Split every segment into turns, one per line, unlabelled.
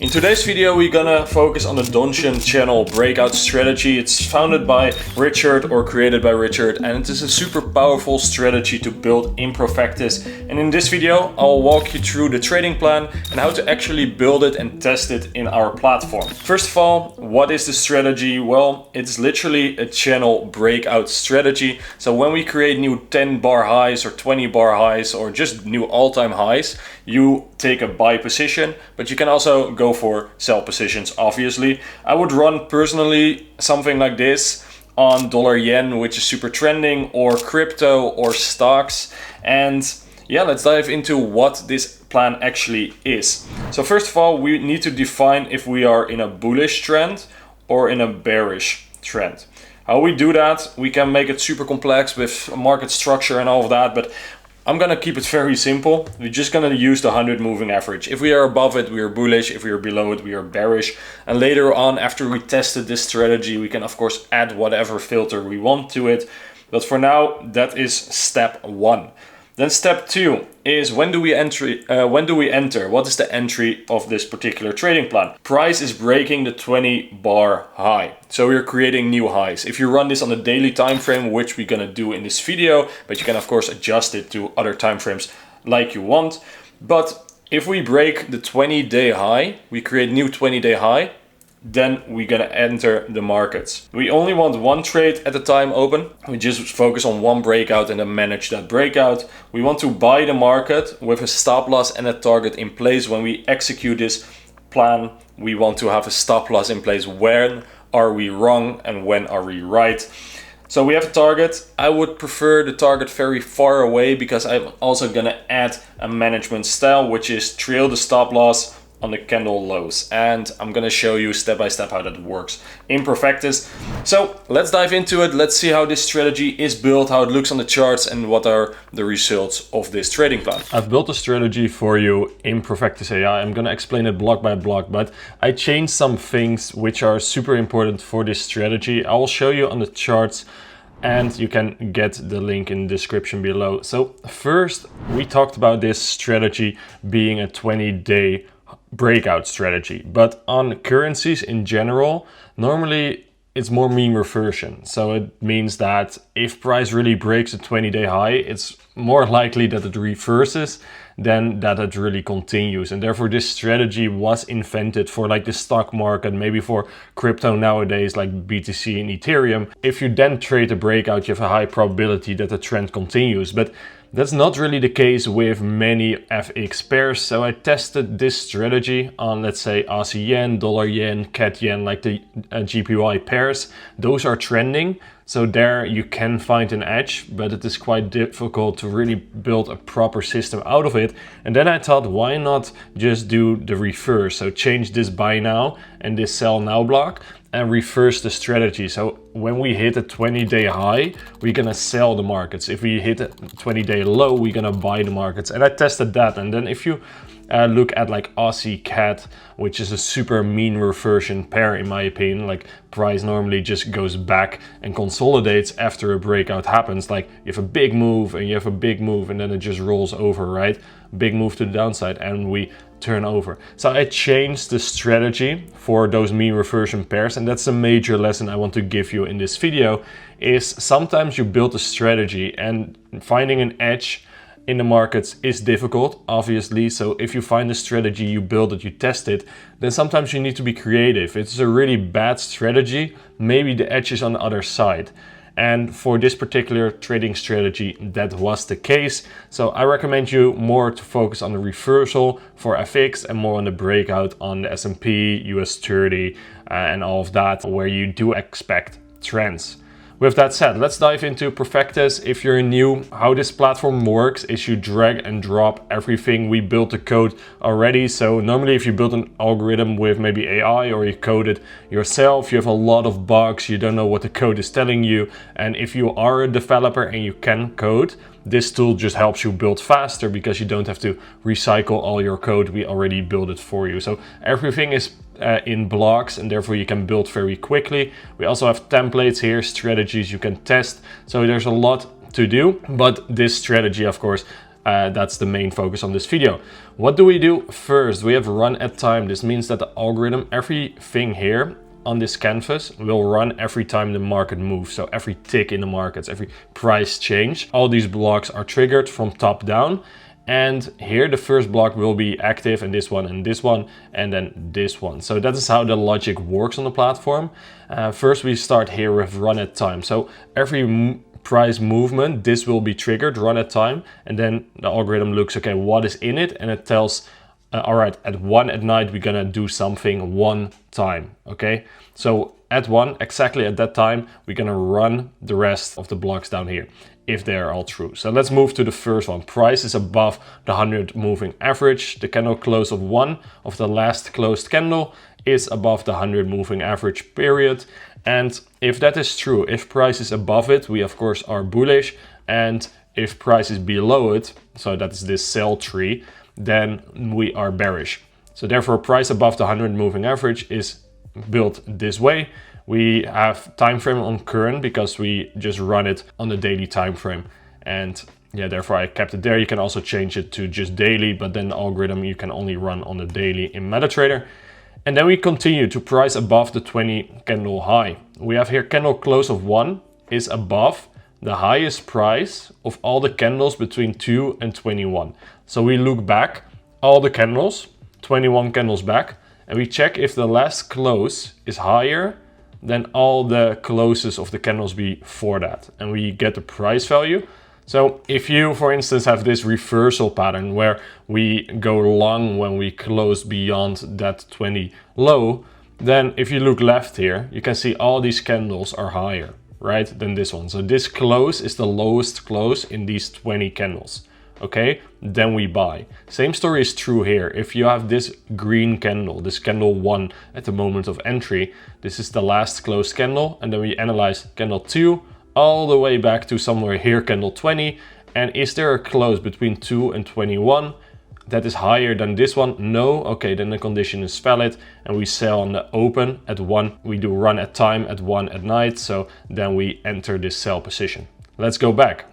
In today's video, we're gonna focus on the Donchian Channel breakout strategy. It's founded by Richard or created by Richard, and it is a super powerful strategy to build in Profectus. And in this video, I'll walk you through the trading plan and how to actually build it and test it in our platform. First of all, what is the strategy? Well, it's literally a channel breakout strategy. So when we create new 10 bar highs or 20 bar highs or just new all-time highs, you take a buy position, but you can also go for sell positions, obviously. I would run personally something like this on dollar yen, which is super trending, or crypto or stocks. And yeah, let's dive into what this plan actually is. So first of all, we need to define if we are in a bullish trend or in a bearish trend. How we do that, we can make it super complex with market structure and all of that, but I'm gonna keep it very simple. We're just gonna use the 100 moving average. If we are above it, we are bullish. If we are below it, we are bearish. And later on, after we tested this strategy, we can of course add whatever filter we want to it. But for now, that is step one. Then step two is when do we enter? What is the entry of this particular trading plan? Price is breaking the 20 bar high. So we're creating new highs. If you run this on the daily time frame, which we're gonna do in this video, but you can of course adjust it to other time frames like you want. But if we break the 20-day high, we create new 20-day high, then we're gonna enter the markets. We only want one trade at a time open. We just focus on one breakout and then manage that breakout. We want to buy the market with a stop loss and a target in place. When we execute this plan, we want to have a stop loss in place. When are we wrong and when are we right? So we have a target. I would prefer the target very far away because I'm also gonna add a management style, which is trail the stop loss on the candle lows, and I'm gonna show you step by step how that works in Profectus. So let's dive into it. Let's see how this strategy is built, how it looks on the charts, and what are the results of this trading plan. I've built a strategy for you in Profectus.AI. I'm gonna explain it block by block, but I changed some things which are super important for this strategy. I will show you on the charts, and you can get the link in the description below. So first, we talked about this strategy being a 20-day breakout strategy, but on currencies in general, normally it's more mean reversion. So it means that if price really breaks a 20-day high, it's more likely that it reverses than that it really continues. And therefore this strategy was invented for like the stock market, maybe for crypto nowadays like BTC and Ethereum. If you then trade a breakout, you have a high probability that the trend continues. But that's not really the case with many FX pairs. So I tested this strategy on, let's say, Aussie yen, dollar yen, CAD yen, like the GPY pairs. Those are trending. So there you can find an edge, but it is quite difficult to really build a proper system out of it. And then I thought, why not just do the reverse? So change this buy now and this sell now block and reverse the strategy. So when we hit a 20-day high, we're gonna sell the markets. If we hit a 20-day low, we're gonna buy the markets. And I tested that. And then if you look at like Aussie CAD, which is a super mean reversion pair in my opinion, like price normally just goes back and consolidates after a breakout happens. Like you have a big move and you have a big move and then it just rolls over, right? Big move to the downside and we turn over. So I changed the strategy for those mean reversion pairs, and that's a major lesson I want to give you in this video. Is sometimes you build a strategy and finding an edge in the markets is difficult, obviously. So if you find a strategy, you build it, you test it, then sometimes you need to be creative. If it's a really bad strategy, maybe the edge is on the other side. And for this particular trading strategy, that was the case. So I recommend you more to focus on the reversal for FX and more on the breakout on the S&P, US 30 and all of that, where you do expect trends. With that said, let's dive into Profectus. If you're new, how this platform works is you drag and drop everything. We built the code already. So normally if you build an algorithm with maybe AI or you code it yourself, you have a lot of bugs. You don't know what the code is telling you. And if you are a developer and you can code, this tool just helps you build faster because you don't have to recycle all your code. We already built it for you. So everything is in blocks and therefore you can build very quickly. We also have templates here, strategies you can test. So there's a lot to do, but this strategy, of course, That's the main focus on this video. What do we do first? We have run at time. This means that the algorithm, everything here on this canvas will run every time the market moves. So every tick in the markets, every price change, all these blocks are triggered from top down. And here the first block will be active, and this one, and then this one. So that is how the logic works on the platform. First we start here with run at time. So every price movement, this will be triggered, run at time, and then the algorithm looks, okay, what is in it, and it tells, all right, at 1 at night we're gonna do something one time, okay? So at 1, exactly at that time, we're gonna run the rest of the blocks down here, if they're all true. So let's move to the first one. Price is above the 100 moving average. The candle close of 1 of the last closed candle is above the 100 moving average period. And if that is true, if price is above it, we of course are bullish. And if price is below it, so that is this sell tree, then we are bearish. So therefore price above the 100 moving average is built this way. We have time frame on current because we just run it on the daily time frame. And yeah, therefore I kept it there. You can also change it to just daily, but then the algorithm you can only run on the daily in MetaTrader. And then we continue to price above the 20 candle high. We have here candle close of 1 is above the highest price of all the candles between 2 and 21. So we look back all the candles, 21 candles back, and we check if the last close is higher than all the closes of the candles before that, and we get the price value. So if you, for instance, have this reversal pattern where we go long when we close beyond that 20 low, then if you look left here, you can see all these candles are higher, right, than this one. So this close is the lowest close in these 20 candles. Okay, then we buy. Same story is true here. If you have this green candle, this candle 1 at the moment of entry, this is the last closed candle, and then we analyze candle 2 all the way back to somewhere here, candle 20, and is there a close between 2 and 21 that is higher than this one? No. Okay, then the condition is valid, and we sell on the open at 1. We do run at time at 1 at night, so then we enter this sell position. Let's go back.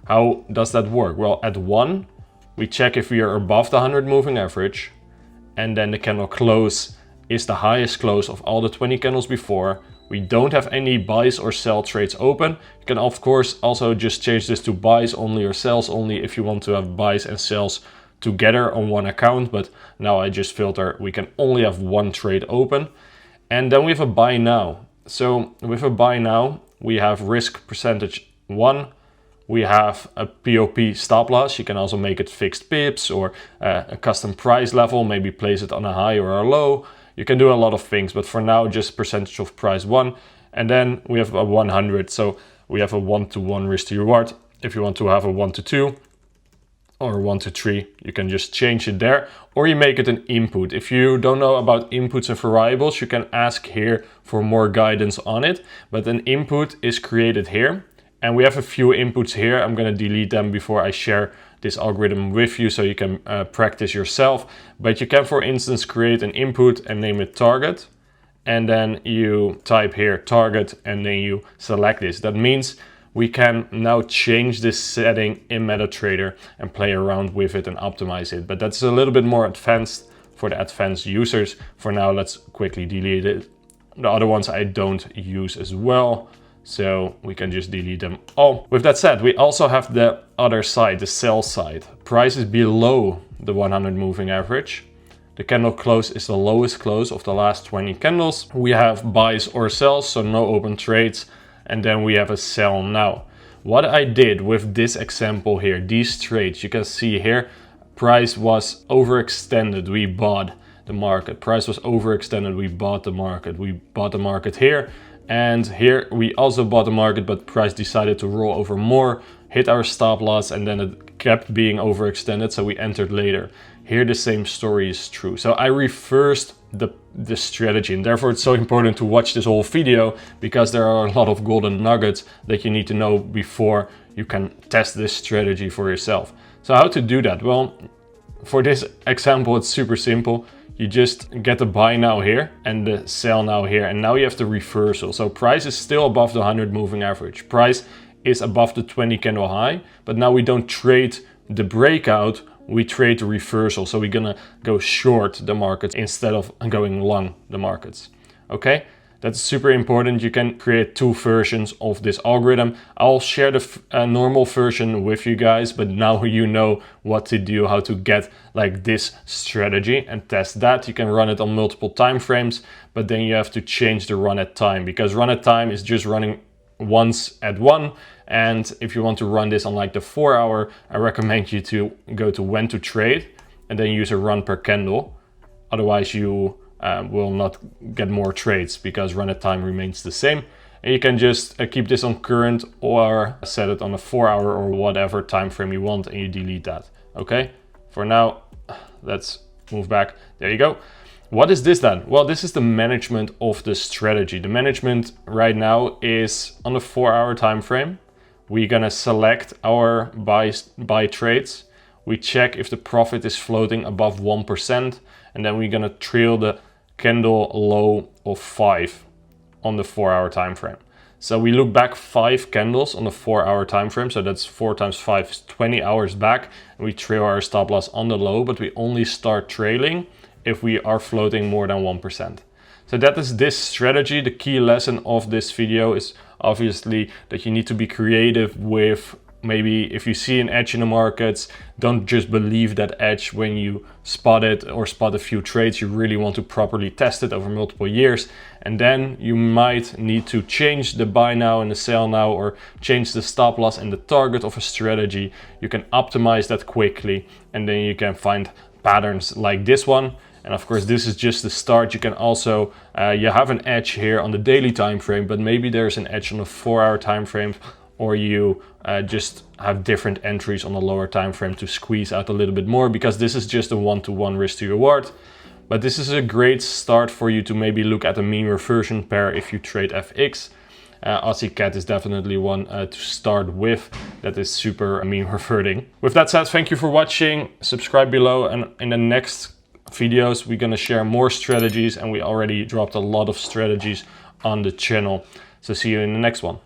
How does that work? Well, at 1, we check if we are above the 100 moving average, and then the candle close is the highest close of all the 20 candles before. We don't have any buys or sell trades open. You can of course also just change this to buys only or sells only if you want to have buys and sells together on one account, but now I just filter, we can only have one trade open. And then we have a buy now. So with a buy now, we have risk percentage 1. We have a POP stop loss. You can also make it fixed pips or a custom price level, maybe place it on a high or a low. You can do a lot of things, but for now, just percentage of price 1. And then we have a 100. So we have a 1-to-1 risk to reward. If you want to have a 1-to-2 or 1-to-3, you can just change it there, or you make it an input. If you don't know about inputs and variables, you can ask here for more guidance on it. But an input is created here. And we have a few inputs here. I'm going to delete them before I share this algorithm with you so you can practice yourself. But you can, for instance, create an input and name it target. And then you type here target and then you select this. That means we can now change this setting in MetaTrader and play around with it and optimize it. But that's a little bit more advanced for the advanced users. For now, let's quickly delete it. The other ones I don't use as well, so we can just delete them all. With that said, we also have the other side, the sell side. Price is below the 100 moving average. The candle close is the lowest close of the last 20 candles. We have buys or sells, so no open trades. And then we have a sell now. What I did with this example here, these trades, you can see here, price was overextended, we bought the market. Price was overextended, we bought the market. We bought the market here. And here we also bought the market, but price decided to roll over more, hit our stop loss, and then it kept being overextended, so we entered later. Here the same story is true. So I reversed the strategy, and therefore it's so important to watch this whole video, because there are a lot of golden nuggets that you need to know before you can test this strategy for yourself. So how to do that? Well, for this example, it's super simple. You just get the buy now here and the sell now here, and now you have the reversal. So price is still above the 100 moving average. Price is above the 20 candle high, but now we don't trade the breakout, we trade the reversal. So we're gonna go short the markets instead of going long the markets. Okay, that's super important. You can create two versions of this algorithm. I'll share the normal version with you guys, but now you know what to do, how to get like this strategy and test that. You can run it on multiple time frames, but then you have to change the run at time, because run at time is just running once at one. And if you want to run this on like the 4 hour, I recommend you to go to when to trade and then use a run per candle. Otherwise you will not get more trades, because run at time remains the same. And you can just keep this on current or set it on a 4 hour or whatever time frame you want, and you delete that. Okay, for now, let's move back. There you go. What is this then? Well, this is the management of the strategy. The management right now is on a 4 hour time frame. We're gonna select our buy trades. We check if the profit is floating above 1%, and then we're gonna trail the candle low of 5 on the 4 hour time frame. So we look back 5 candles on the 4 hour time frame. So that's 4 times 5 is 20 hours back. And we trail our stop loss on the low, but we only start trailing if we are floating more than 1%. So that is this strategy. The key lesson of this video is obviously that you need to be creative with, maybe if you see an edge in the markets, don't just believe that edge when you spot it or spot a few trades. You really want to properly test it over multiple years. And then you might need to change the buy now and the sell now, or change the stop loss and the target of a strategy. You can optimize that quickly, and then you can find patterns like this one. And of course, this is just the start. You can also, you have an edge here on the daily time frame, but maybe there's an edge on the 4 hour time frame, or you just have different entries on the lower time frame to squeeze out a little bit more, because this is just a one-to-one risk to reward. But this is a great start for you to maybe look at a mean reversion pair if you trade FX. AUDCAD is definitely one to start with that is super mean reverting. With that said, thank you for watching. Subscribe below, and in the next videos we're gonna share more strategies, and we already dropped a lot of strategies on the channel. So see you in the next one.